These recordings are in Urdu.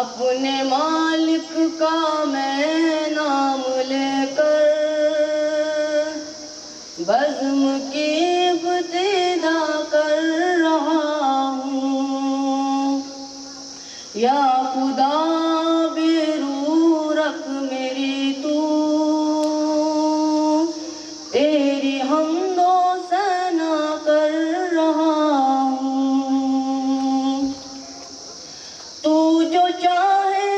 اپنے مالک کا میں نام لے کر بزم کی ابتدا کر رہا ہوں۔ یا خدا بے روح رکھ میری تو، تیری حمد و ثنا کر رہا ہوں۔ تو جو چاہے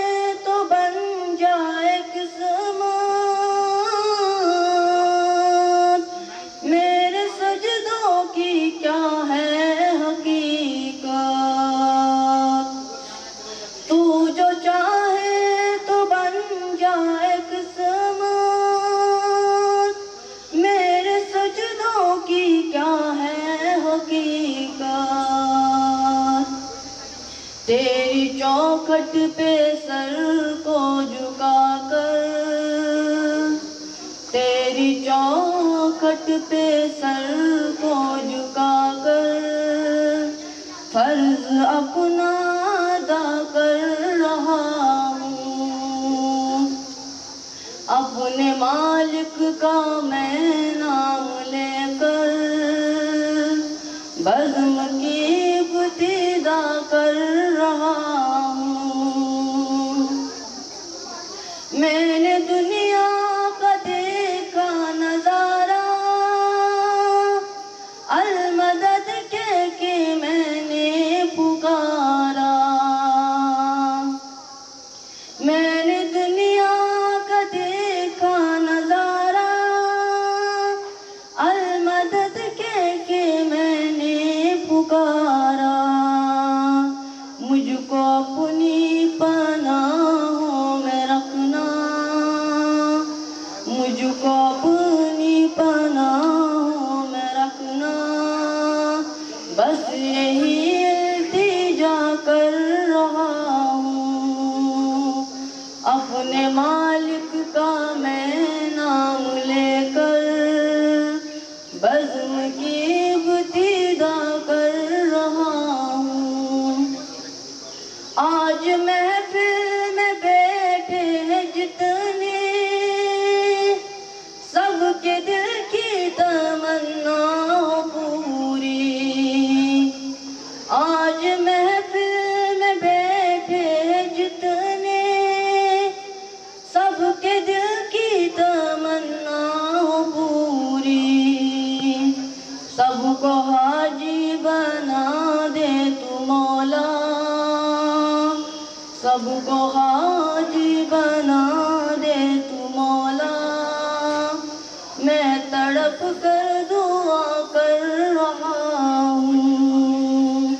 تو بن جائے قسمت، میرے سجدوں کی کیا ہے حقیقت۔ تو جو چاہے تو بن جائے قسمت، میرے سجدوں کی کیا ہے حقیقت۔ تیری چوکھٹ پہ سر کو جھکا کر، تیری چوکھٹ پہ سر کو جھکا کر فرض اپنا ادا کر رہا ہوں۔ اپنے مالک کا میں نام لے کر بزم کی ابتدا کر رہا ہوں۔ میں نے دنیا کا دیکھا نظارہ، المدد کہہ کے میں نے پکارا۔ میں نے دنیا کا دیکھا نظارہ، المدد کہہ کے میں نے پکارا۔ مجھ کو اپنی پناہوں میں رکھنا، مجھ کو اپنی پناہوں میں رکھنا، بس یہی التجا کر رہا ہوں۔ اپنے مالک کا میں نام لے کر بزم کی ابتدا کر رہا ہوں۔ آج محفل میں بیٹھے ہیں جتنے، سب کے دل کی تمنا پوری۔ آج محفل میں بیٹھے ہیں جتنے، سب کے دل کی تمنا پوری۔ سب کو حاجی بنا دے تو مولا، سب کو حاجی بنا دے تو مولا۔ میں تڑپ کر دعا کر رہا ہوں۔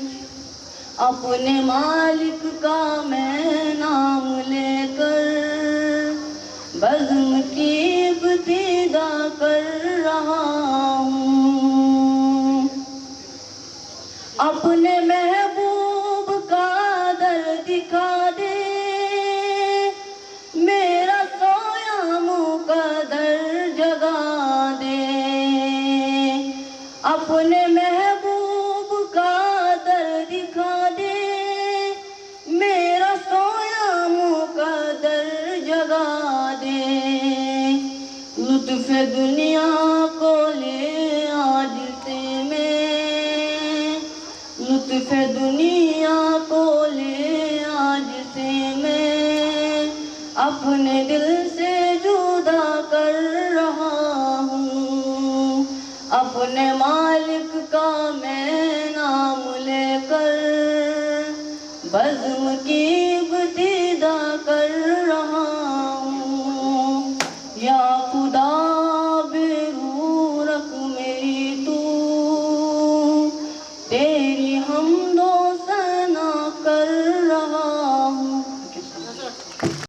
اپنے مالک کا میں نام لے کر بزم کی ابتدا کر رہا ہوں۔ اپنے محبوب کا در دکھا دے، میرا سویا مقدر جگا دے۔ اپنے محبوب کا در دکھا دے، میرا سویا مقدر جگا دے۔ لطف دنیا کو لے آج سے میں، لطف دنیا کو لے آج سے میں، اپنے دل سے جدا کر رہا ہوں۔ اپنے مالک کا میں نام لے کر بزم کی ابتدا کر رہا ہوں۔ یا خدا